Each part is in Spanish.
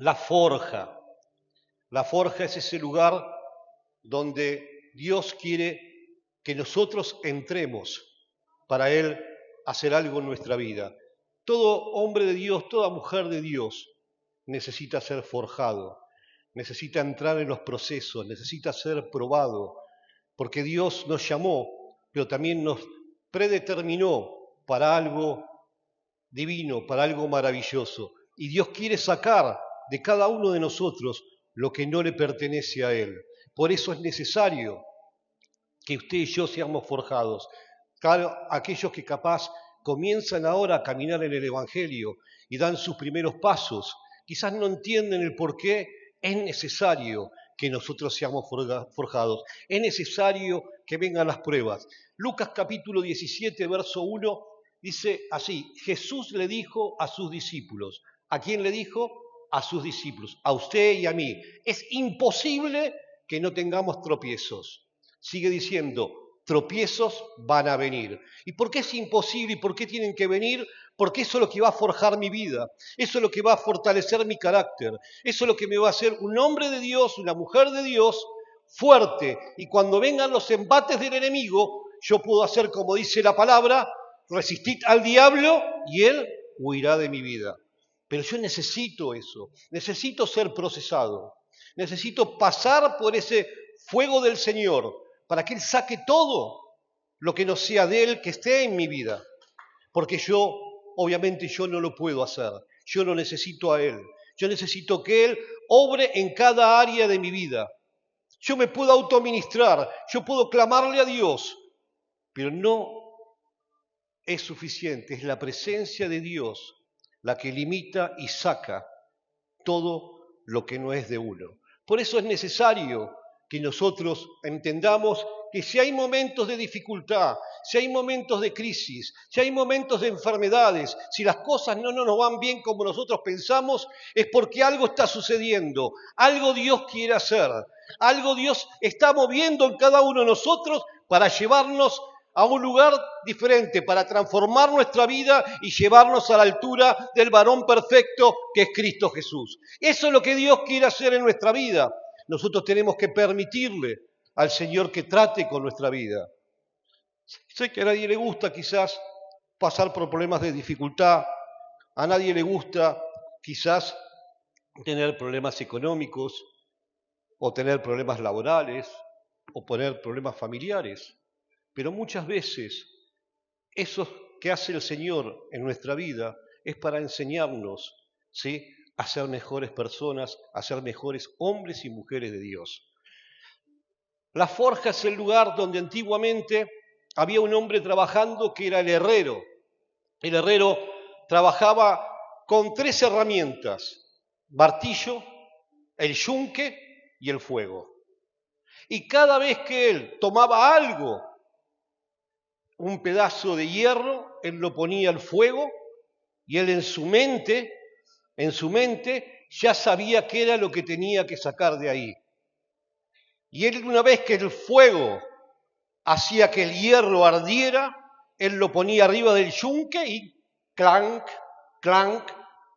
La forja. La forja es ese lugar donde Dios quiere que nosotros entremos para Él hacer algo en nuestra vida. Todo hombre de Dios, toda mujer de Dios necesita ser forjado, necesita entrar en los procesos, necesita ser probado, porque Dios nos llamó, pero también nos predeterminó para algo divino, para algo maravilloso. Y Dios quiere sacar de cada uno de nosotros lo que no le pertenece a Él. Por eso es necesario que usted y yo seamos forjados. Claro, aquellos que capaz comienzan ahora a caminar en el Evangelio y dan sus primeros pasos, quizás no entienden el por qué es necesario que nosotros seamos forjados. Es necesario que vengan las pruebas. Lucas capítulo 17, verso 1, dice así: Jesús le dijo a sus discípulos. ¿A quién le dijo? A sus discípulos, a usted y a mí. Es imposible que no tengamos tropiezos. Sigue diciendo, tropiezos van a venir. ¿Y por qué es imposible y por qué tienen que venir? Porque eso es lo que va a forjar mi vida, eso es lo que va a fortalecer mi carácter, eso es lo que me va a hacer un hombre de Dios, una mujer de Dios fuerte. Y cuando vengan los embates del enemigo, yo puedo hacer como dice la palabra: resistid al diablo y él huirá de mi vida. Pero yo necesito eso, necesito ser procesado, necesito pasar por ese fuego del Señor para que Él saque todo lo que no sea de Él, que esté en mi vida. Porque yo, obviamente yo no lo puedo hacer, yo lo necesito a Él. Yo necesito que Él obre en cada área de mi vida. Yo me puedo autoministrar, yo puedo clamarle a Dios, pero no es suficiente, es la presencia de Dios la que limita y saca todo lo que no es de uno. Por eso es necesario que nosotros entendamos que si hay momentos de dificultad, si hay momentos de crisis, si hay momentos de enfermedades, si las cosas no nos van bien como nosotros pensamos, es porque algo está sucediendo, algo Dios quiere hacer, algo Dios está moviendo en cada uno de nosotros para llevarnos a un lugar diferente, para transformar nuestra vida y llevarnos a la altura del varón perfecto que es Cristo Jesús. Eso es lo que Dios quiere hacer en nuestra vida. Nosotros tenemos que permitirle al Señor que trate con nuestra vida. Sé que a nadie le gusta quizás pasar por problemas de dificultad, a nadie le gusta quizás tener problemas económicos o tener problemas laborales o tener problemas familiares. Pero muchas veces eso que hace el Señor en nuestra vida es para enseñarnos, ¿sí?, a ser mejores personas, a ser mejores hombres y mujeres de Dios. La forja es el lugar donde antiguamente había un hombre trabajando que era el herrero. El herrero trabajaba con 3 herramientas: martillo, el yunque y el fuego. Y cada vez que él tomaba algo, un pedazo de hierro, él lo ponía al fuego y él en su mente ya sabía qué era lo que tenía que sacar de ahí. Y él, una vez que el fuego hacía que el hierro ardiera, él lo ponía arriba del yunque y clank, clank,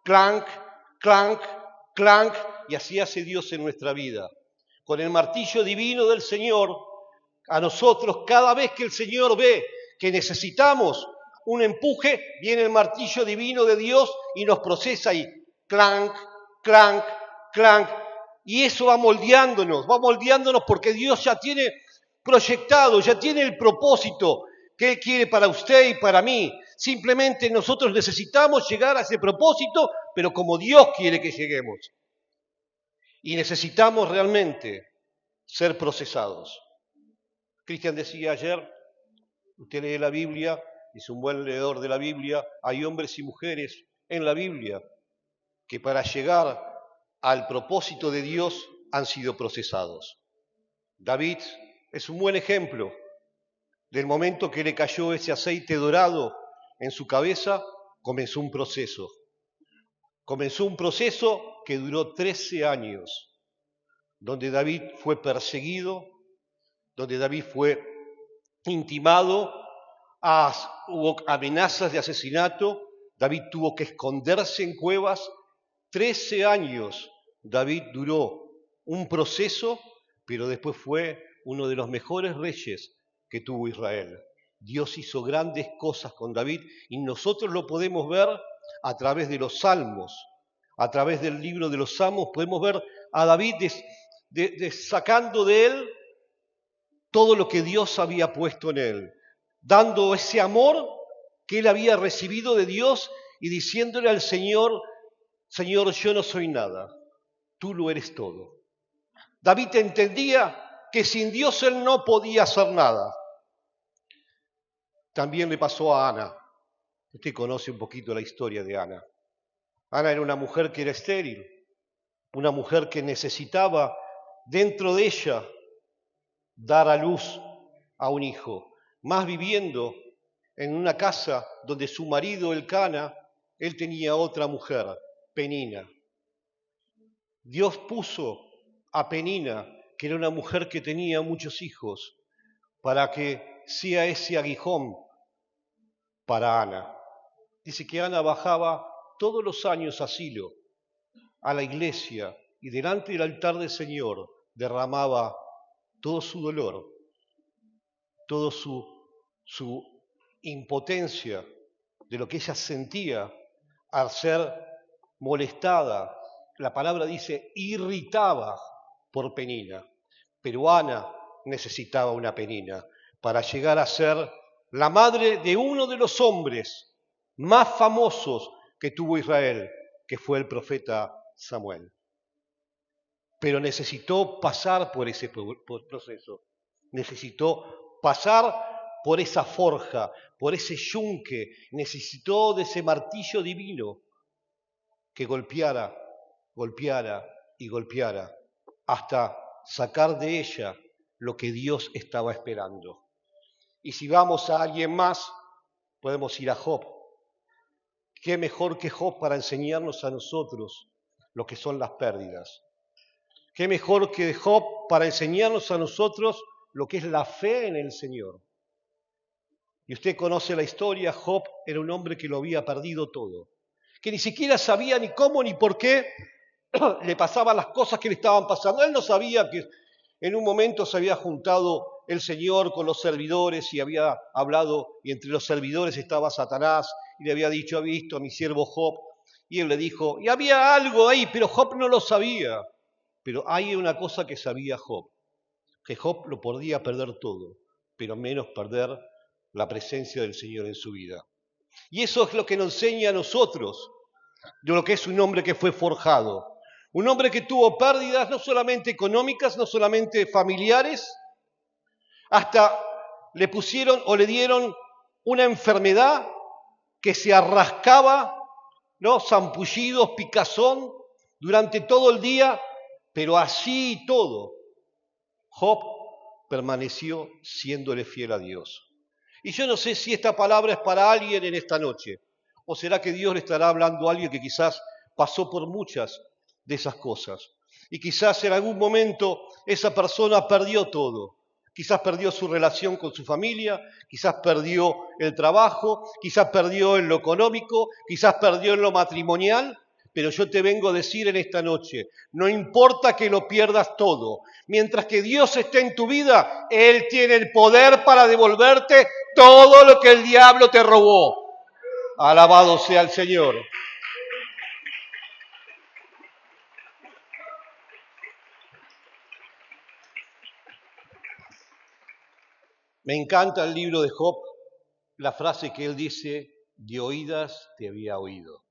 clank, clank, clank, y así hace Dios en nuestra vida. Con el martillo divino del Señor, a nosotros, cada vez que el Señor ve que necesitamos un empuje, viene el martillo divino de Dios y nos procesa y clank, clank, clank. Y eso va moldeándonos porque Dios ya tiene proyectado, ya tiene el propósito que Él quiere para usted y para mí. Simplemente nosotros necesitamos llegar a ese propósito, pero como Dios quiere que lleguemos. Y necesitamos realmente ser procesados. Cristian decía ayer, usted lee la Biblia, es un buen leedor de la Biblia, hay hombres y mujeres en la Biblia que para llegar al propósito de Dios han sido procesados. David es un buen ejemplo del momento que le cayó ese aceite dorado en su cabeza, comenzó un proceso. Comenzó un proceso que duró 13 años, donde David fue perseguido, donde David fue intimado, hubo amenazas de asesinato, David tuvo que esconderse en cuevas, 13 años David duró un proceso, pero después fue uno de los mejores reyes que tuvo Israel. Dios hizo grandes cosas con David y nosotros lo podemos ver a través de los salmos, a través del libro de los salmos, podemos ver a David sacando de él todo lo que Dios había puesto en él, dando ese amor que él había recibido de Dios y diciéndole al Señor, Señor, yo no soy nada, tú lo eres todo. David entendía que sin Dios él no podía hacer nada. También le pasó a Ana. Usted conoce un poquito la historia de Ana. Ana era una mujer que era estéril, una mujer que necesitaba dentro de ella dar a luz a un hijo, más viviendo en una casa donde su marido Elcana, él tenía otra mujer, Penina. Dios puso a Penina, que era una mujer que tenía muchos hijos, para que sea ese aguijón para Ana. Dice que Ana bajaba todos los años a Silo, a la iglesia, y delante del altar del Señor derramaba todo su dolor, toda su impotencia de lo que ella sentía al ser molestada. La palabra dice irritaba por Penina, pero Ana necesitaba una Penina para llegar a ser la madre de uno de los hombres más famosos que tuvo Israel, que fue el profeta Samuel. Pero necesitó pasar por ese proceso, necesitó pasar por esa forja, por ese yunque, necesitó de ese martillo divino que golpeara, golpeara y golpeara hasta sacar de ella lo que Dios estaba esperando. Y si vamos a alguien más, podemos ir a Job. ¿Qué mejor que Job para enseñarnos a nosotros lo que son las pérdidas? ¿Qué mejor que Job para enseñarnos a nosotros lo que es la fe en el Señor? Y usted conoce la historia, Job era un hombre que lo había perdido todo, que ni siquiera sabía ni cómo ni por qué le pasaban las cosas que le estaban pasando. Él no sabía que en un momento se había juntado el Señor con los servidores y había hablado, y entre los servidores estaba Satanás, y le había dicho, ha visto a mi siervo Job, y él le dijo, y había algo ahí, pero Job no lo sabía. Pero hay una cosa que sabía Job, que Job lo podía perder todo, pero menos perder la presencia del Señor en su vida. Y eso es lo que nos enseña a nosotros, de lo que es un hombre que fue forjado. Un hombre que tuvo pérdidas no solamente económicas, no solamente familiares, hasta le pusieron o le dieron una enfermedad que se arrascaba, ¿no? Zampullidos, picazón, durante todo el día, pero así y todo, Job permaneció siéndole fiel a Dios. Y yo no sé si esta palabra es para alguien en esta noche, o será que Dios le estará hablando a alguien que quizás pasó por muchas de esas cosas. Y quizás en algún momento esa persona perdió todo. Quizás perdió su relación con su familia, quizás perdió el trabajo, quizás perdió en lo económico, quizás perdió en lo matrimonial. Pero yo te vengo a decir en esta noche, no importa que lo pierdas todo, mientras que Dios esté en tu vida, Él tiene el poder para devolverte todo lo que el diablo te robó. Alabado sea el Señor. Me encanta el libro de Job, la frase que él dice, de oídas te había oído.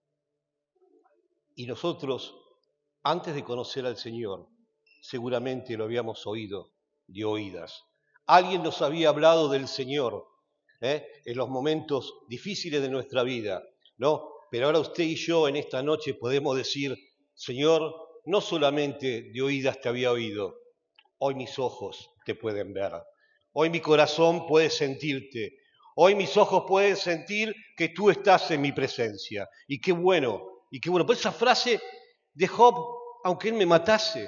Y nosotros, antes de conocer al Señor, seguramente lo habíamos oído de oídas. Alguien nos había hablado del Señor en los momentos difíciles de nuestra vida, ¿no? Pero ahora usted y yo en esta noche podemos decir, Señor, no solamente de oídas te había oído, hoy mis ojos te pueden ver, hoy mi corazón puede sentirte, hoy mis ojos pueden sentir que tú estás en mi presencia. Y qué bueno. Pues esa frase de Job, aunque él me matase,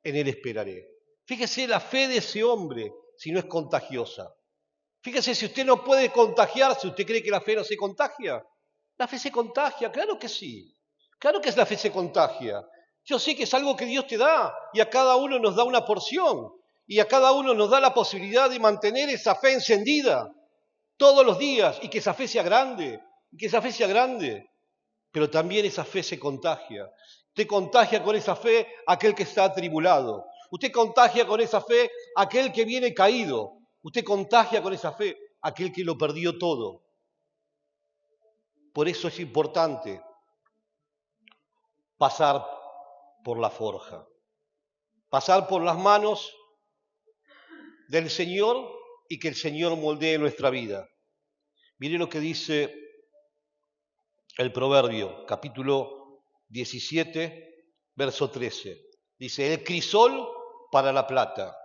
en él esperaré. Fíjese la fe de ese hombre, si no es contagiosa. Fíjese, si usted no puede contagiarse, ¿usted cree que la fe no se contagia? La fe se contagia, claro que sí. Claro que la fe se contagia. Yo sé que es algo que Dios te da y a cada uno nos da una porción y a cada uno nos da la posibilidad de mantener esa fe encendida todos los días y que esa fe sea grande, y que esa fe sea grande. Pero también esa fe se contagia. Usted contagia con esa fe a aquel que está atribulado. Usted contagia con esa fe a aquel que viene caído. Usted contagia con esa fe a aquel que lo perdió todo. Por eso es importante pasar por la forja, pasar por las manos del Señor y que el Señor moldee nuestra vida. Mire lo que dice el Proverbio, capítulo 17, verso 13. Dice, el crisol para la plata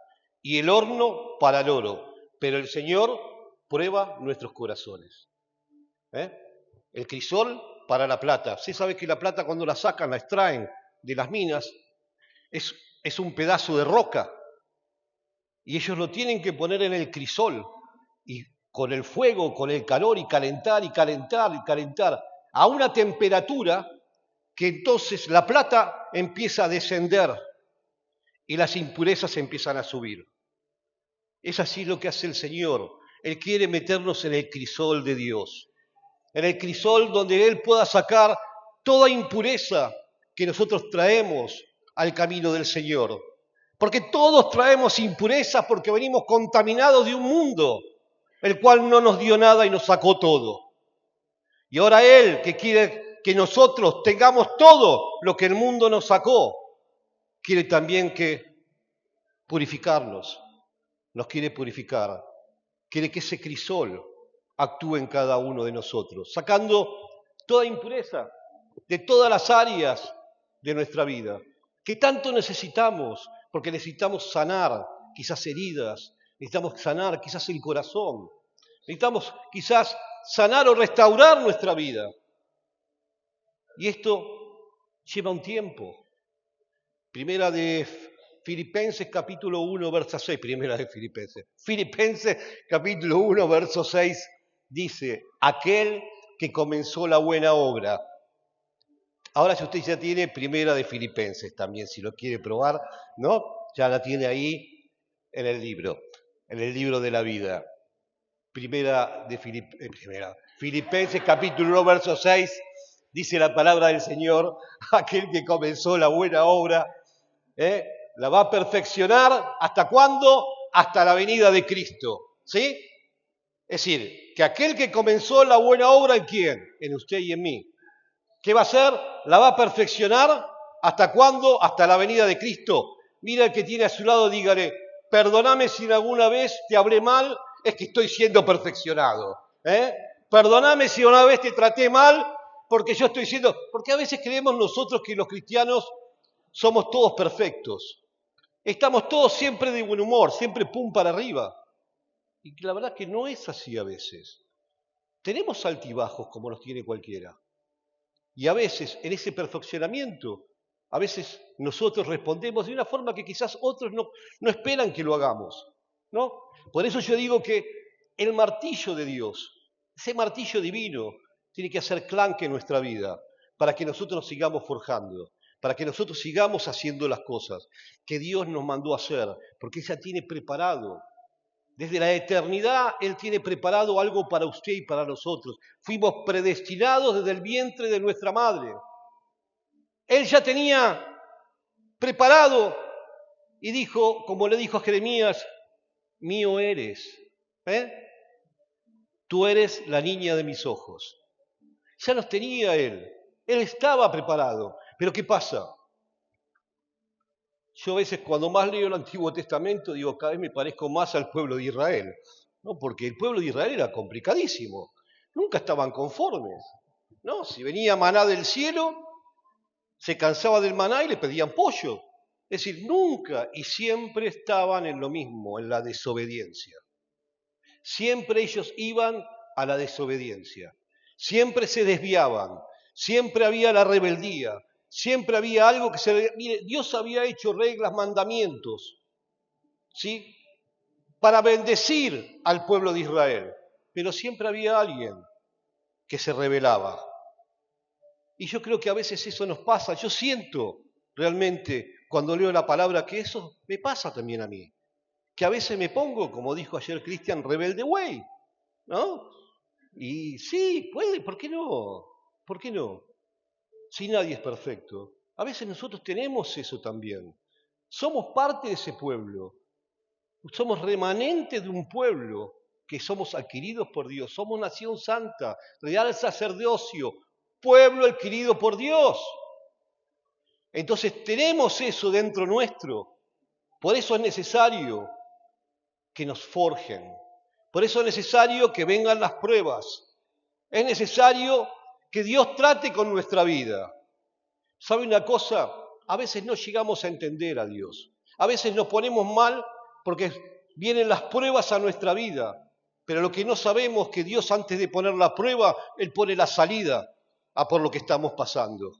y el horno para el oro, pero el Señor prueba nuestros corazones. El crisol para la plata. Usted sabe que la plata cuando la sacan, la extraen de las minas, es un pedazo de roca. Y ellos lo tienen que poner en el crisol y con el fuego, con el calor y calentar y calentar y calentar a una temperatura que entonces la plata empieza a descender y las impurezas empiezan a subir. Es así lo que hace el Señor. Él quiere meternos en el crisol de Dios, en el crisol donde Él pueda sacar toda impureza que nosotros traemos al camino del Señor. Porque todos traemos impurezas porque venimos contaminados de un mundo, el cual no nos dio nada y nos sacó todo. Y ahora Él, que quiere que nosotros tengamos todo lo que el mundo nos sacó, quiere también que purificarnos, nos quiere purificar, quiere que ese crisol actúe en cada uno de nosotros, sacando toda impureza de todas las áreas de nuestra vida, que tanto necesitamos, porque necesitamos sanar quizás heridas, necesitamos sanar quizás el corazón, necesitamos quizás sanar o restaurar nuestra vida. Y esto lleva un tiempo. Primera de Filipenses capítulo 1, verso 6, Filipenses capítulo 1, verso 6 dice, aquel que comenzó la buena obra. Ahora si usted ya tiene Primera de Filipenses también, si lo quiere probar, ¿no? Ya la tiene ahí en el libro de la vida. Filipenses capítulo 1, verso 6, dice la palabra del Señor, aquel que comenzó la buena obra, la va a perfeccionar, ¿hasta cuándo? Hasta la venida de Cristo, ¿sí? Es decir, que aquel que comenzó la buena obra, ¿en quién? En usted y en mí. ¿Qué va a hacer? La va a perfeccionar, ¿hasta cuándo? Hasta la venida de Cristo. Mira el que tiene a su lado, dígale, perdóname si alguna vez te hablé mal, es que estoy siendo perfeccionado. Perdóname si una vez te traté mal, porque yo estoy siendo... Porque a veces creemos nosotros que los cristianos somos todos perfectos. Estamos todos siempre de buen humor, siempre pum para arriba. Y la verdad que no es así a veces. Tenemos altibajos como los tiene cualquiera. Y a veces, en ese perfeccionamiento, a veces nosotros respondemos de una forma que quizás otros no esperan que lo hagamos, ¿no? Por eso yo digo que el martillo de Dios, ese martillo divino, tiene que hacer clanque en nuestra vida para que nosotros nos sigamos forjando, para que nosotros sigamos haciendo las cosas que Dios nos mandó a hacer, porque ella tiene preparado. Desde la eternidad Él tiene preparado algo para usted y para nosotros. Fuimos predestinados desde el vientre de nuestra madre. Él ya tenía preparado y dijo, como le dijo a Jeremías, mío eres. Tú eres la niña de mis ojos. Ya los tenía Él. Él estaba preparado. Pero ¿qué pasa? Yo a veces cuando más leo el Antiguo Testamento digo, cada vez me parezco más al pueblo de Israel, ¿no? Porque el pueblo de Israel era complicadísimo, nunca estaban conformes, ¿no? Si venía maná del cielo, se cansaba del maná y le pedían pollo. Es decir, nunca y siempre estaban en lo mismo, en la desobediencia. Siempre ellos iban a la desobediencia, siempre se desviaban, siempre había la rebeldía. Siempre había algo que Mire, Dios había hecho reglas, mandamientos, ¿sí? Para bendecir al pueblo de Israel. Pero siempre había alguien que se rebelaba. Y yo creo que a veces eso nos pasa. Yo siento realmente cuando leo la palabra que eso me pasa también a mí. Que a veces me pongo, como dijo ayer Cristian, rebelde güey, ¿no? Y sí, puede, ¿por qué no? ¿Por qué no? Si nadie es perfecto. A veces nosotros tenemos eso también. Somos parte de ese pueblo. Somos remanentes de un pueblo que somos adquiridos por Dios. Somos nación santa, real sacerdocio, pueblo adquirido por Dios. Entonces tenemos eso dentro nuestro. Por eso es necesario que nos forjen. Por eso es necesario que vengan las pruebas. Es necesario que Dios trate con nuestra vida. ¿Sabe una cosa? A veces no llegamos a entender a Dios. A veces nos ponemos mal porque vienen las pruebas a nuestra vida. Pero lo que no sabemos es que Dios, antes de poner la prueba, Él pone la salida a por lo que estamos pasando.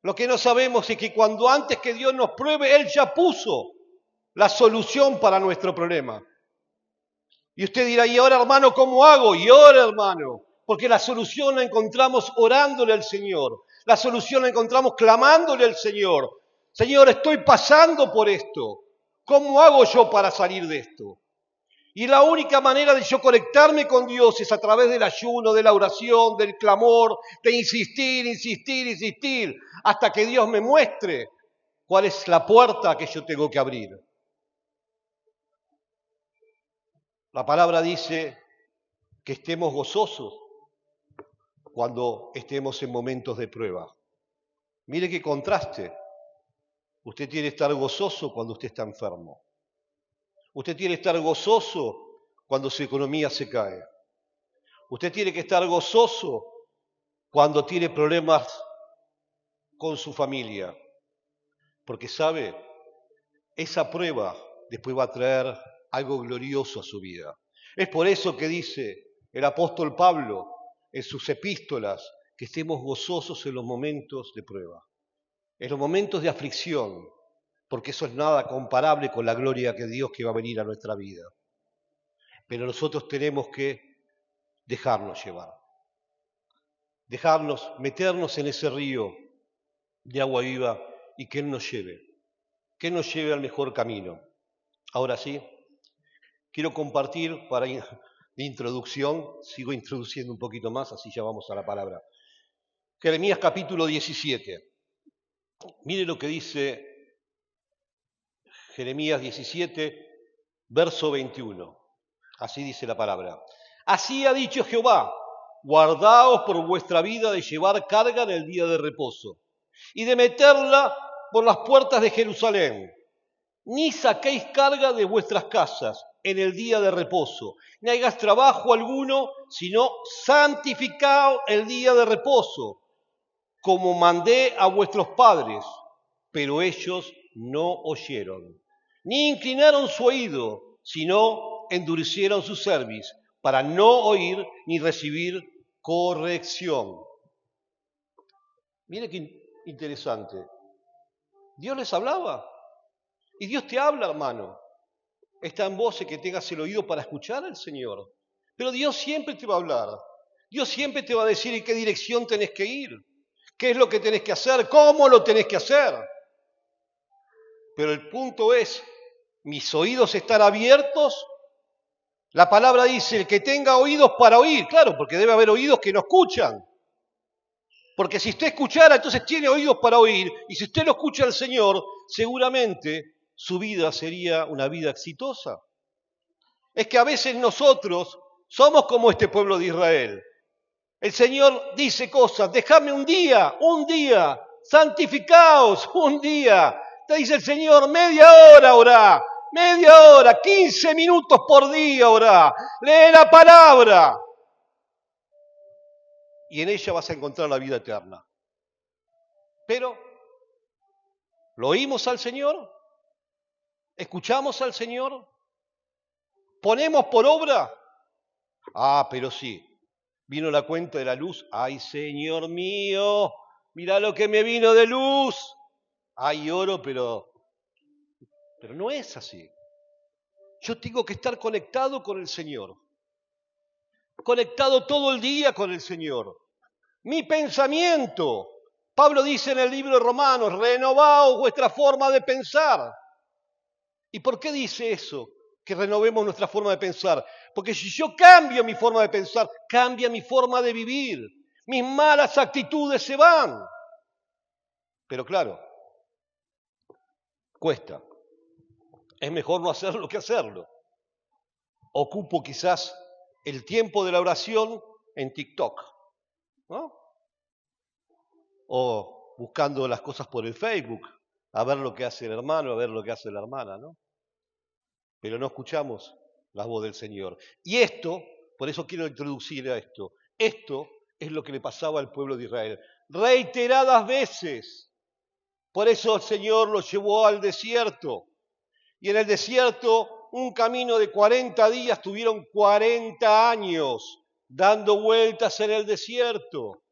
Lo que no sabemos es que cuando antes que Dios nos pruebe, Él ya puso la solución para nuestro problema. Y usted dirá, ¿y ahora, hermano, cómo hago? Y ahora, hermano, porque la solución la encontramos orándole al Señor. La solución la encontramos clamándole al Señor. Señor, estoy pasando por esto. ¿Cómo hago yo para salir de esto? Y la única manera de yo conectarme con Dios es a través del ayuno, de la oración, del clamor, de insistir, insistir, insistir, hasta que Dios me muestre cuál es la puerta que yo tengo que abrir. La palabra dice que estemos gozosos cuando estemos en momentos de prueba. Mire qué contraste. Usted tiene que estar gozoso cuando usted está enfermo. Usted tiene que estar gozoso cuando su economía se cae. Usted tiene que estar gozoso cuando tiene problemas con su familia. Porque sabe, esa prueba después va a traer algo glorioso a su vida. Es por eso que dice el apóstol Pablo en sus epístolas que estemos gozosos en los momentos de prueba, en los momentos de aflicción, porque eso es nada comparable con la gloria que Dios que va a venir a nuestra vida. Pero nosotros tenemos que dejarnos llevar, dejarnos, meternos en ese río de agua viva y que Él nos lleve al mejor camino. Ahora sí, quiero compartir de introducción, sigo introduciendo un poquito más, así ya vamos a la palabra. Jeremías capítulo 17. Mire lo que dice Jeremías 17, verso 21. Así dice la palabra. Así ha dicho Jehová, guardaos por vuestra vida de llevar carga en el día de reposo y de meterla por las puertas de Jerusalén. Ni saquéis carga de vuestras casas en el día de reposo, ni hagáis trabajo alguno, sino santificaos el día de reposo, como mandé a vuestros padres, pero ellos no oyeron, ni inclinaron su oído, sino endurecieron su cerviz, para no oír ni recibir corrección. Mire qué interesante. Dios les hablaba. Y Dios te habla, hermano. Está en vos que tengas el oído para escuchar al Señor. Pero Dios siempre te va a hablar. Dios siempre te va a decir en qué dirección tenés que ir. ¿Qué es lo que tenés que hacer? ¿Cómo lo tenés que hacer? Pero el punto es, ¿mis oídos están abiertos? La palabra dice, el que tenga oídos para oír. Claro, porque debe haber oídos que no escuchan. Porque si usted escuchara, entonces tiene oídos para oír. Y si usted no escucha al Señor, seguramente su vida sería una vida exitosa. Es que a veces nosotros somos como este pueblo de Israel. El Señor dice cosas, dejadme un día, santificaos un día. Te dice el Señor, media hora orá, 15 minutos por día orá. Lee la palabra. Y en ella vas a encontrar la vida eterna. Pero, ¿lo oímos al Señor? ¿Escuchamos al Señor? ¿Ponemos por obra? Pero sí. Vino la cuenta de la luz. ¡Ay, Señor mío! Mirá lo que me vino de luz. Hay oro, pero no es así. Yo tengo que estar conectado con el Señor. Conectado todo el día con el Señor. mi pensamiento. Pablo dice en el libro de Romanos, renovaos vuestra forma de pensar. ¿Y por qué dice eso? Que renovemos nuestra forma de pensar. Porque si yo cambio mi forma de pensar, cambia mi forma de vivir. Mis malas actitudes se van. Pero claro, cuesta. Es mejor no hacerlo que hacerlo. Ocupo quizás el tiempo de la oración en TikTok, ¿no? O buscando las cosas por el Facebook, a ver lo que hace el hermano, a ver lo que hace la hermana, ¿no? Pero no escuchamos la voz del Señor. Y esto, por eso quiero introducir a esto es lo que le pasaba al pueblo de Israel. Reiteradas veces. Por eso el Señor los llevó al desierto. Y en el desierto, un camino de 40 días, tuvieron 40 años dando vueltas en el desierto.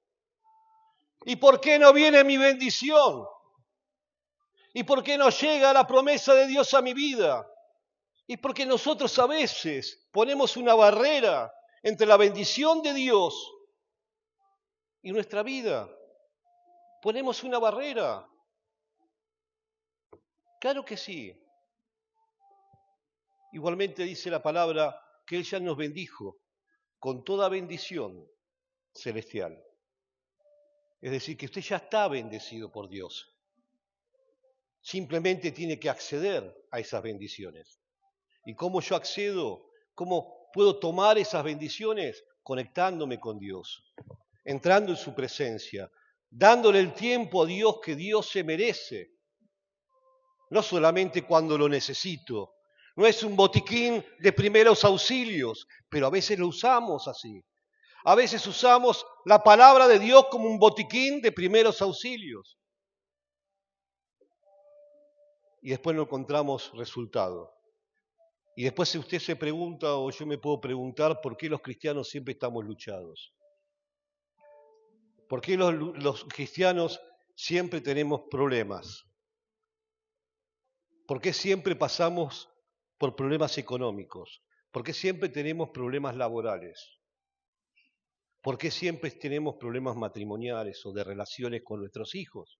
¿Y por qué no viene mi bendición? ¿Y por qué no llega la promesa de Dios a mi vida? Y porque nosotros a veces ponemos una barrera entre la bendición de Dios y nuestra vida. Ponemos una barrera. Claro que sí. Igualmente dice la palabra que Él ya nos bendijo con toda bendición celestial. Es decir, que usted ya está bendecido por Dios. Simplemente tiene que acceder a esas bendiciones. ¿Y cómo yo accedo? ¿Cómo puedo tomar esas bendiciones? Conectándome con Dios, entrando en su presencia, dándole el tiempo a Dios que Dios se merece. No solamente cuando lo necesito. No es un botiquín de primeros auxilios, pero a veces lo usamos así. A veces usamos la palabra de Dios como un botiquín de primeros auxilios. Y después no encontramos resultado. Y después si usted se pregunta, o yo me puedo preguntar, ¿por qué los cristianos siempre estamos luchados? ¿Por qué los cristianos siempre tenemos problemas? ¿Por qué siempre pasamos por problemas económicos? ¿Por qué siempre tenemos problemas laborales? ¿Por qué siempre tenemos problemas matrimoniales o de relaciones con nuestros hijos?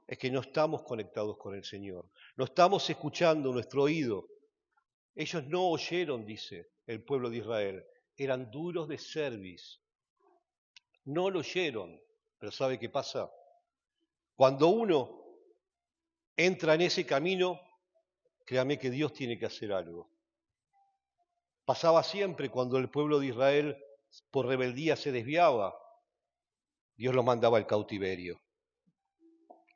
Es que no estamos conectados con el Señor. No estamos escuchando nuestro oído. Ellos no oyeron, dice el pueblo de Israel. Eran duros de cerviz. No lo oyeron. Pero ¿sabe qué pasa? Cuando uno entra en ese camino, créame que Dios tiene que hacer algo. Pasaba siempre cuando el pueblo de Israel por rebeldía se desviaba, Dios los mandaba al cautiverio.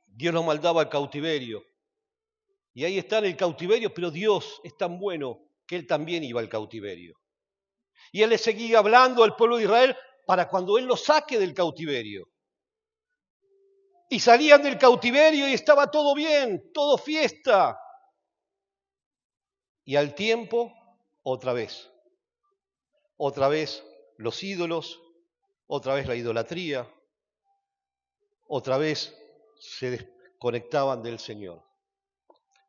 Dios los mandaba al cautiverio. Y ahí está en el cautiverio, pero Dios es tan bueno que Él también iba al cautiverio. Y Él le seguía hablando al pueblo de Israel para cuando Él los saque del cautiverio. Y salían del cautiverio y estaba todo bien, todo fiesta. Y al tiempo, otra vez los ídolos, otra vez la idolatría, otra vez se desconectaban del Señor.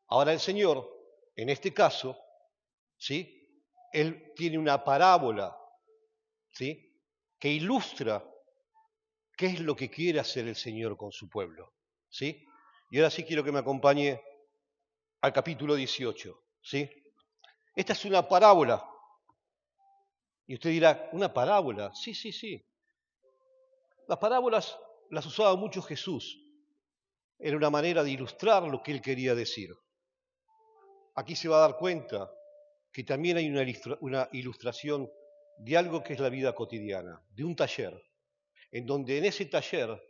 Ahora el Señor, en este caso, ¿sí? Él tiene una parábola, ¿sí? Que ilustra qué es lo que quiere hacer el Señor con su pueblo, ¿sí? Y ahora sí quiero que me acompañe al capítulo 18, ¿sí? Esta es una parábola. Y usted dirá, ¿una parábola? Sí, sí, sí. Las parábolas las usaba mucho Jesús. Era una manera de ilustrar lo que Él quería decir. Aquí se va a dar cuenta que también hay una ilustración de algo que es la vida cotidiana, de un taller, en donde en ese taller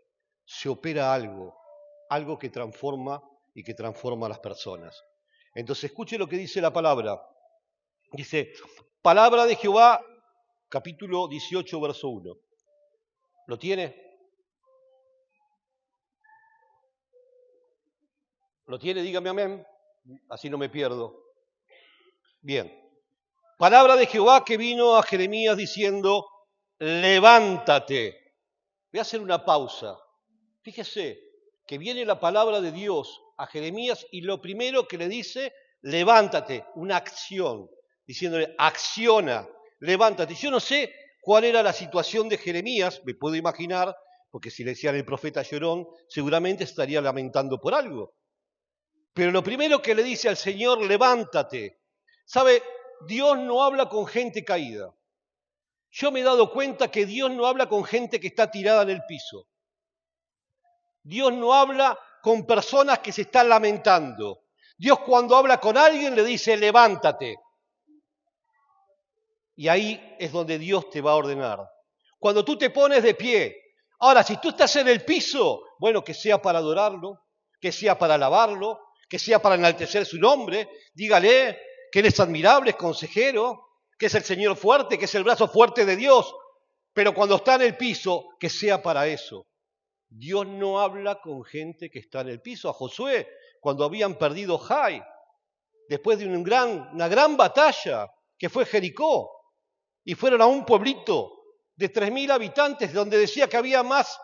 se opera algo que transforma y que transforma a las personas. Entonces escuche lo que dice la palabra. Dice, palabra de Jehová, capítulo 18, verso 1. ¿Lo tiene? ¿Lo tiene? Dígame amén. Así no me pierdo. Bien. Palabra de Jehová que vino a Jeremías diciendo, levántate. Voy a hacer una pausa. Fíjese que viene la palabra de Dios a Jeremías y lo primero que le dice, levántate, una acción, diciéndole, acciona, levántate. Yo no sé cuál era la situación de Jeremías, me puedo imaginar, porque si le decían el profeta llorón, seguramente estaría lamentando por algo. Pero lo primero que le dice al Señor, levántate. ¿Sabe? Dios no habla con gente caída. Yo me he dado cuenta que Dios no habla con gente que está tirada en el piso. Dios no habla con personas que se están lamentando. Dios cuando habla con alguien le dice, levántate. Y ahí es donde Dios te va a ordenar. Cuando tú te pones de pie. Ahora, si tú estás en el piso, bueno, que sea para adorarlo, que sea para alabarlo, que sea para enaltecer su nombre. Dígale que Él es admirable, es consejero, que es el Señor fuerte, que es el brazo fuerte de Dios. Pero cuando está en el piso, que sea para eso. Dios no habla con gente que está en el piso. A Josué, cuando habían perdido Jai, después de una gran batalla que fue Jericó, y fueron a un pueblito de 3.000 habitantes donde decía que había más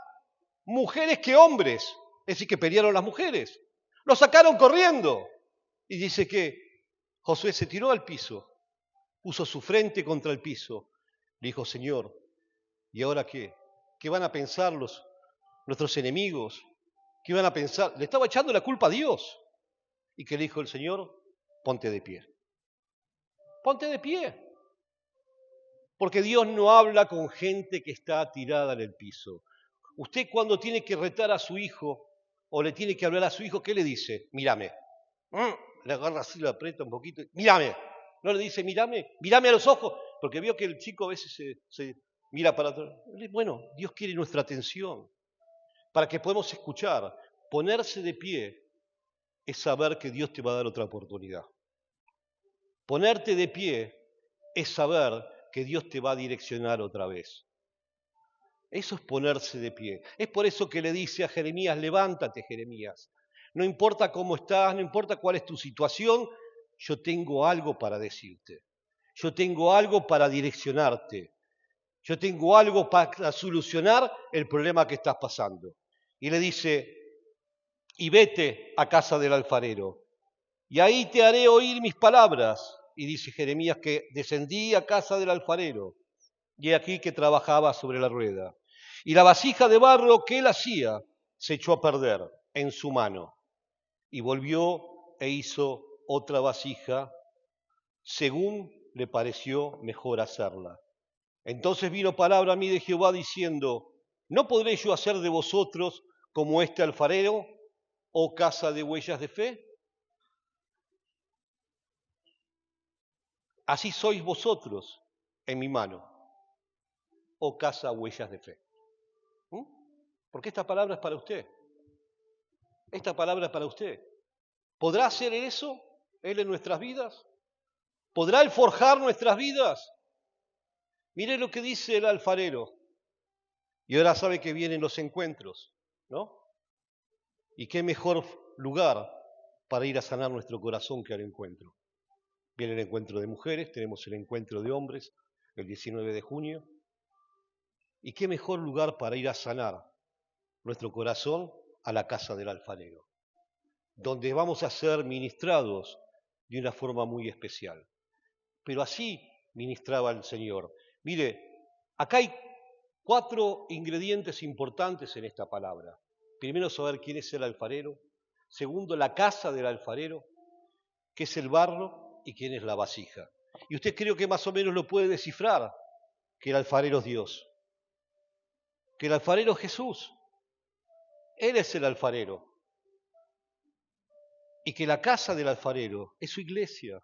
mujeres que hombres, es decir, que pelearon las mujeres. Lo sacaron corriendo. Y dice que Josué se tiró al piso, puso su frente contra el piso, le dijo, Señor, ¿y ahora qué? ¿Qué van a pensar nuestros enemigos? ¿Qué iban a pensar? Le estaba echando la culpa a Dios. ¿Y qué le dijo el Señor? Ponte de pie. Ponte de pie. Porque Dios no habla con gente que está tirada en el piso. Usted cuando tiene que retar a su hijo o le tiene que hablar a su hijo, ¿qué le dice? Mírame. Le agarra así, lo aprieta un poquito. Mírame. No le dice, mírame a los ojos. Porque veo que el chico a veces se mira para atrás. Bueno, Dios quiere nuestra atención para que podamos escuchar. Ponerse de pie es saber que Dios te va a dar otra oportunidad. Ponerte de pie es saber que Dios te va a direccionar otra vez. Eso es ponerse de pie. Es por eso que le dice a Jeremías, levántate, Jeremías. No importa cómo estás, no importa cuál es tu situación, yo tengo algo para decirte. Yo tengo algo para direccionarte. Yo tengo algo para solucionar el problema que estás pasando. Y le dice, y vete a casa del alfarero, y ahí te haré oír mis palabras. Y dice Jeremías que descendí a casa del alfarero, y aquí que trabajaba sobre la rueda. Y la vasija de barro que él hacía se echó a perder en su mano. Y volvió e hizo otra vasija según le pareció mejor hacerla. Entonces vino palabra a mí de Jehová diciendo, ¿no podré yo hacer de vosotros como este alfarero, oh casa de huellas de fe? Así sois vosotros en mi mano, oh casa huellas de fe. Porque esta palabra es para usted. Esta palabra es para usted. ¿Podrá hacer eso Él en nuestras vidas? ¿Podrá Él forjar nuestras vidas? Mire lo que dice el alfarero. Y ahora sabe que vienen los encuentros, ¿no? Y qué mejor lugar para ir a sanar nuestro corazón que al encuentro. Viene el encuentro de mujeres, tenemos el encuentro de hombres el 19 de junio. Y qué mejor lugar para ir a sanar nuestro corazón a la casa del alfarero, donde vamos a ser ministrados de una forma muy especial. Pero así ministraba el Señor. Mire, acá hay 4 ingredientes importantes en esta palabra. Primero, saber quién es el alfarero. Segundo, la casa del alfarero, qué es el barro y quién es la vasija. Y usted creo que más o menos lo puede descifrar, que el alfarero es Dios, que el alfarero es Jesús. Él es el alfarero. Y que la casa del alfarero es su iglesia.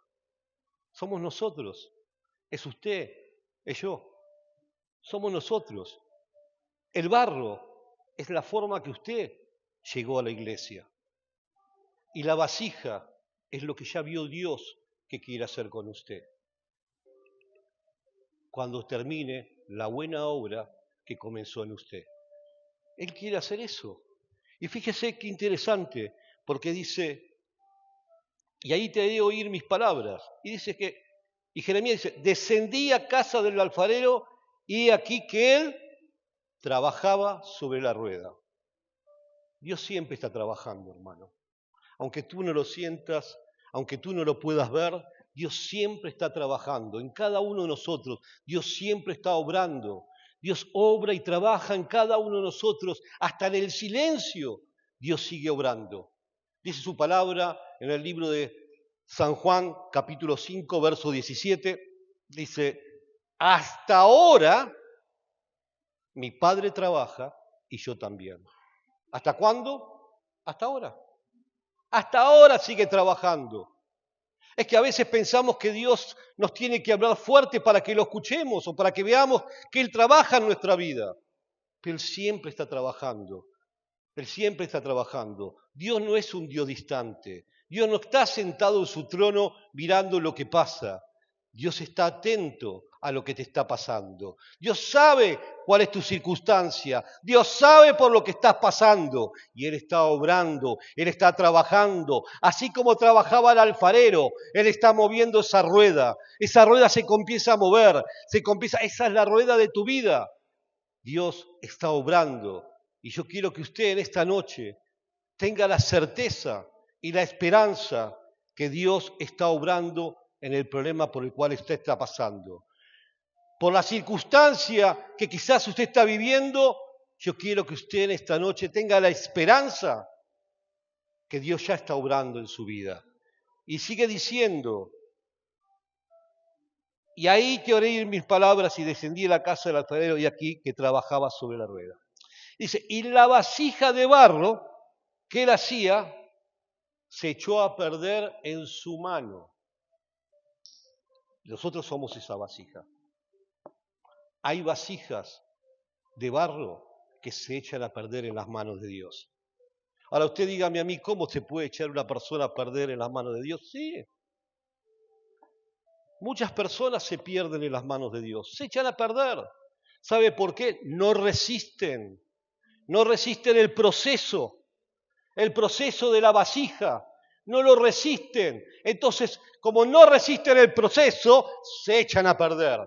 Somos nosotros. Es usted, es yo. Somos nosotros. El barro es la forma que usted llegó a la iglesia. Y la vasija es lo que ya vio Dios que quiere hacer con usted. Cuando termine la buena obra que comenzó en usted. Él quiere hacer eso. Y fíjese qué interesante, porque dice, y ahí te haré oír mis palabras. Y dice que, y Jeremías dice, descendí a casa del alfarero y aquí que él trabajaba sobre la rueda. Dios siempre está trabajando, hermano. Aunque tú no lo sientas, aunque tú no lo puedas ver, Dios siempre está trabajando en cada uno de nosotros. Dios siempre está obrando. Dios obra y trabaja en cada uno de nosotros. Hasta en el silencio Dios sigue obrando. Dice su palabra en el libro de San Juan, capítulo 5, verso 17. Dice, hasta ahora mi Padre trabaja y yo también. ¿Hasta cuándo? Hasta ahora. Hasta ahora sigue trabajando. Es que a veces pensamos que Dios nos tiene que hablar fuerte para que lo escuchemos o para que veamos que Él trabaja en nuestra vida. Pero Él siempre está trabajando. Él siempre está trabajando. Dios no es un Dios distante. Dios no está sentado en su trono mirando lo que pasa. Dios está atento a lo que te está pasando. Dios sabe cuál es tu circunstancia. Dios sabe por lo que estás pasando. Y Él está obrando, Él está trabajando. Así como trabajaba el alfarero, Él está moviendo esa rueda. Esa rueda se comienza a mover. Esa es la rueda de tu vida. Dios está obrando. Y yo quiero que usted en esta noche tenga la certeza y la esperanza que Dios está obrando en el problema por el cual usted está pasando. Por la circunstancia que quizás usted está viviendo, yo quiero que usted en esta noche tenga la esperanza que Dios ya está obrando en su vida. Y sigue diciendo, y ahí que oí mis palabras y descendí a la casa del alfarero y aquí que trabajaba sobre la rueda. Dice, y la vasija de barro que él hacía se echó a perder en su mano. Nosotros somos esa vasija. Hay vasijas de barro que se echan a perder en las manos de Dios. Ahora usted dígame a mí, ¿cómo se puede echar una persona a perder en las manos de Dios? Sí. Muchas personas se pierden en las manos de Dios, se echan a perder. ¿Sabe por qué? No resisten el proceso de la vasija, no lo resisten. Entonces, como no resisten el proceso, se echan a perder.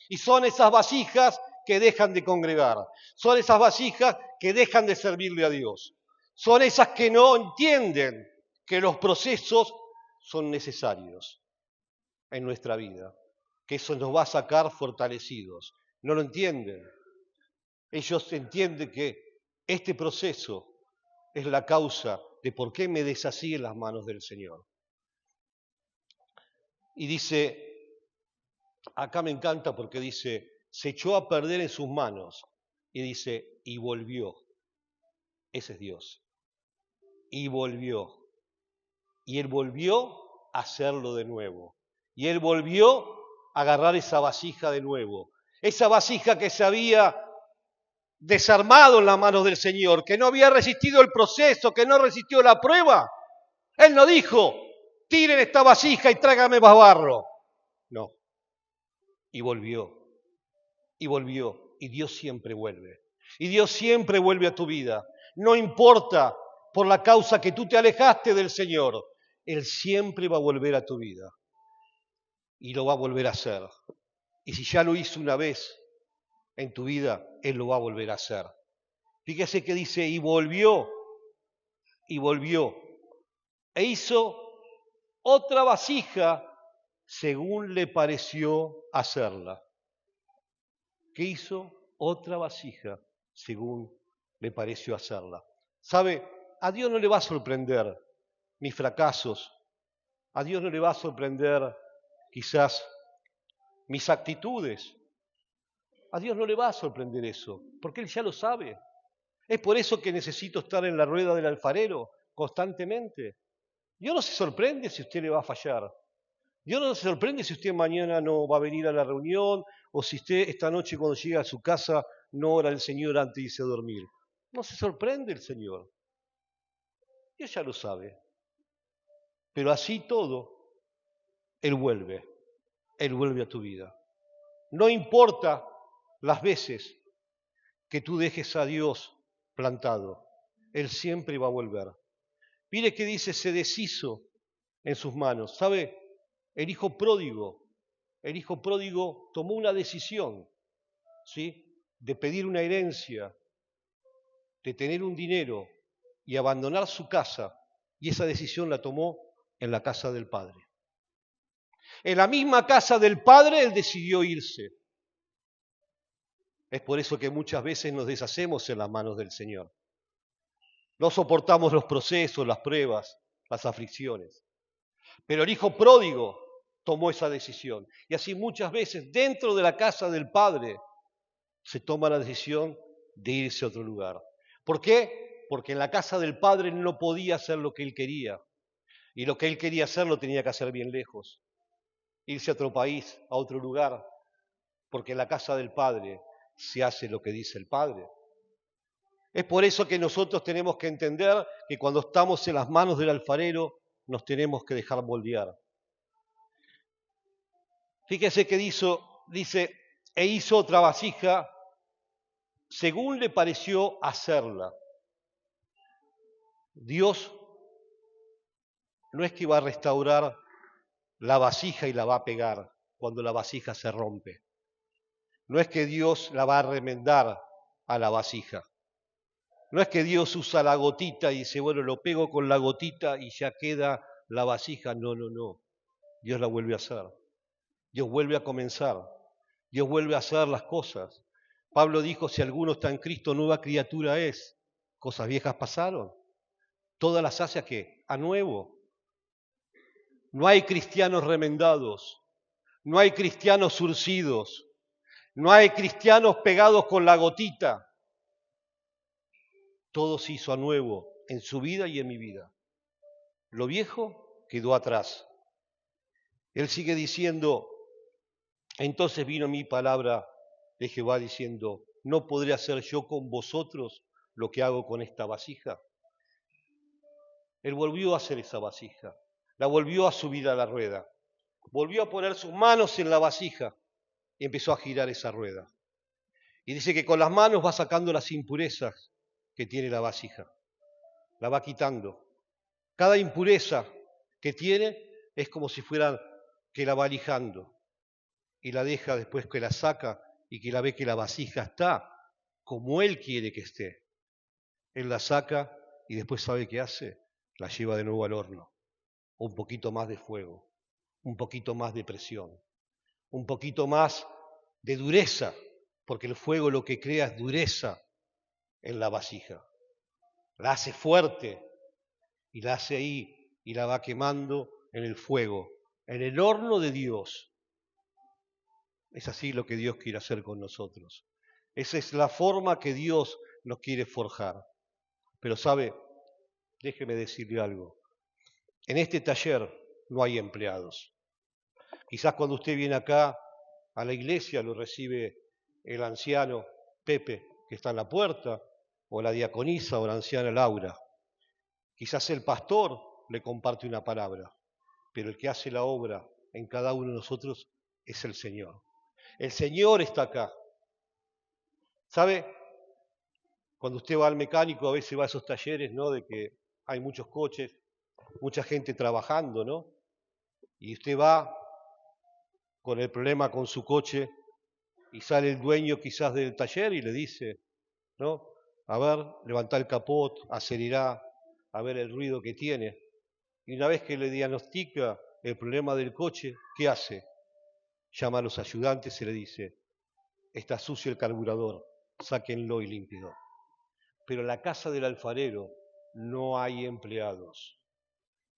Y son esas vasijas que dejan de congregar, son esas vasijas que dejan de servirle a Dios, son esas que no entienden que los procesos son necesarios en nuestra vida, que eso nos va a sacar fortalecidos. No lo entienden. Ellos entienden que este proceso es la causa de por qué me desasí en las manos del Señor. Y dice, acá me encanta porque dice, se echó a perder en sus manos. Y dice, y volvió. Ese es Dios. Y volvió. Y Él volvió a hacerlo de nuevo. Y Él volvió a agarrar esa vasija de nuevo. Esa vasija que se había desarmado en las manos del Señor, que no había resistido el proceso, que no resistió la prueba. Él no dijo, tiren esta vasija y tráigame más barro. No. Y volvió. Y volvió. Y Dios siempre vuelve. Y Dios siempre vuelve a tu vida. No importa por la causa que tú te alejaste del Señor. Él siempre va a volver a tu vida. Y lo va a volver a hacer. Y si ya lo hizo una vez en tu vida, Él lo va a volver a hacer. Fíjese que dice, y volvió. E hizo otra vasija según le pareció hacerla. ¿Qué hizo? Otra vasija según le pareció hacerla. ¿Sabe? A Dios no le va a sorprender mis fracasos. A Dios no le va a sorprender quizás mis actitudes. A Dios no le va a sorprender eso, porque Él ya lo sabe. Es por eso que necesito estar en la rueda del alfarero constantemente. Dios no se sorprende si usted le va a fallar. Dios no se sorprende si usted mañana no va a venir a la reunión o si usted esta noche cuando llega a su casa no ora al Señor antes de irse a dormir. No se sorprende el Señor. Dios ya lo sabe. Pero así todo, Él vuelve a tu vida. No importa las veces que tú dejes a Dios plantado, Él siempre va a volver. Mire que dice, se deshizo en sus manos. ¿Sabe? El hijo pródigo tomó una decisión, ¿sí? De pedir una herencia, de tener un dinero y abandonar su casa, y esa decisión la tomó en la casa del Padre. En la misma casa del Padre Él decidió irse. Es por eso que muchas veces nos deshacemos en las manos del Señor. No soportamos los procesos, las pruebas, las aflicciones. Pero el hijo pródigo tomó esa decisión. Y así muchas veces dentro de la casa del Padre se toma la decisión de irse a otro lugar. ¿Por qué? Porque en la casa del Padre no podía hacer lo que él quería. Y lo que él quería hacer lo tenía que hacer bien lejos. Irse a otro país, a otro lugar. Porque en la casa del Padre se hace lo que dice el Padre. Es por eso que nosotros tenemos que entender que cuando estamos en las manos del alfarero nos tenemos que dejar moldear. Fíjese que dice, e hizo otra vasija según le pareció hacerla. Dios no es que va a restaurar la vasija y la va a pegar cuando la vasija se rompe. No es que Dios la va a remendar a la vasija. No es que Dios usa la gotita y dice, bueno, lo pego con la gotita y ya queda la vasija. No, no, no. Dios la vuelve a hacer. Dios vuelve a comenzar. Dios vuelve a hacer las cosas. Pablo dijo, si alguno está en Cristo, nueva criatura es. Cosas viejas pasaron. Todas las hace ¿a qué? A nuevo. No hay cristianos remendados. No hay cristianos surcidos. No hay cristianos pegados con la gotita. Todo se hizo a nuevo en su vida y en mi vida. Lo viejo quedó atrás. Él sigue diciendo, entonces vino mi palabra de Jehová diciendo, ¿no podré hacer yo con vosotros lo que hago con esta vasija? Él volvió a hacer esa vasija, la volvió a subir a la rueda, volvió a poner sus manos en la vasija y empezó a girar esa rueda. Y dice que con las manos va sacando las impurezas que tiene la vasija, la va quitando. Cada impureza que tiene es como si fuera que la va lijando y la deja después que la saca y que la ve que la vasija está como Él quiere que esté. Él la saca y después ¿sabe qué hace? La lleva de nuevo al horno. Un poquito más de fuego, un poquito más de presión, un poquito más de dureza, porque el fuego lo que crea es dureza en la vasija. La hace fuerte y la hace ahí y la va quemando en el fuego, en el horno de Dios. Es así lo que Dios quiere hacer con nosotros. Esa es la forma que Dios nos quiere forjar. Pero sabe, déjeme decirle algo. En este taller no hay empleados. Quizás cuando usted viene acá a la iglesia lo recibe el anciano Pepe, que está en la puerta, o la diaconisa o la anciana Laura. Quizás el pastor le comparte una palabra, pero el que hace la obra en cada uno de nosotros es el Señor. El Señor está acá. ¿Sabe? Cuando usted va al mecánico, a veces va a esos talleres, ¿no? De que hay muchos coches, mucha gente trabajando, ¿no? Y usted va con el problema con su coche y sale el dueño quizás del taller y le dice, ¿no? A ver, levanta el capot, acelerar, a ver el ruido que tiene. Y una vez que le diagnostica el problema del coche, ¿qué hace? Llama a los ayudantes y le dice, está sucio el carburador, sáquenlo y límpienlo. Pero en la casa del alfarero no hay empleados.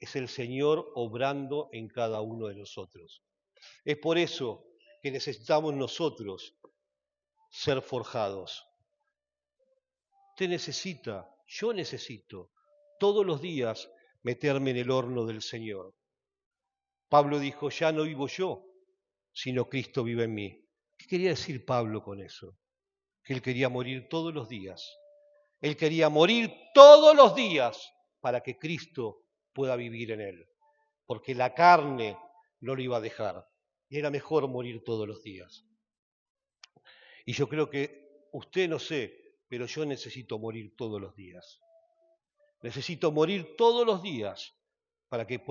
Es el Señor obrando en cada uno de nosotros. Es por eso que necesitamos nosotros ser forjados. Usted necesita, yo necesito, todos los días meterme en el horno del Señor. Pablo dijo, ya no vivo yo, sino Cristo vive en mí. ¿Qué quería decir Pablo con eso? Que él quería morir todos los días. Él quería morir todos los días para que Cristo pueda vivir en él. Porque la carne no lo iba a dejar. Y era mejor morir todos los días. Y yo creo que usted no sé, pero yo necesito morir todos los días. Necesito morir todos los días para que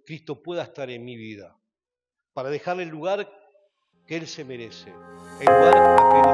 Cristo pueda estar en mi vida. Para dejarle el lugar que Él se merece. El lugar a que Él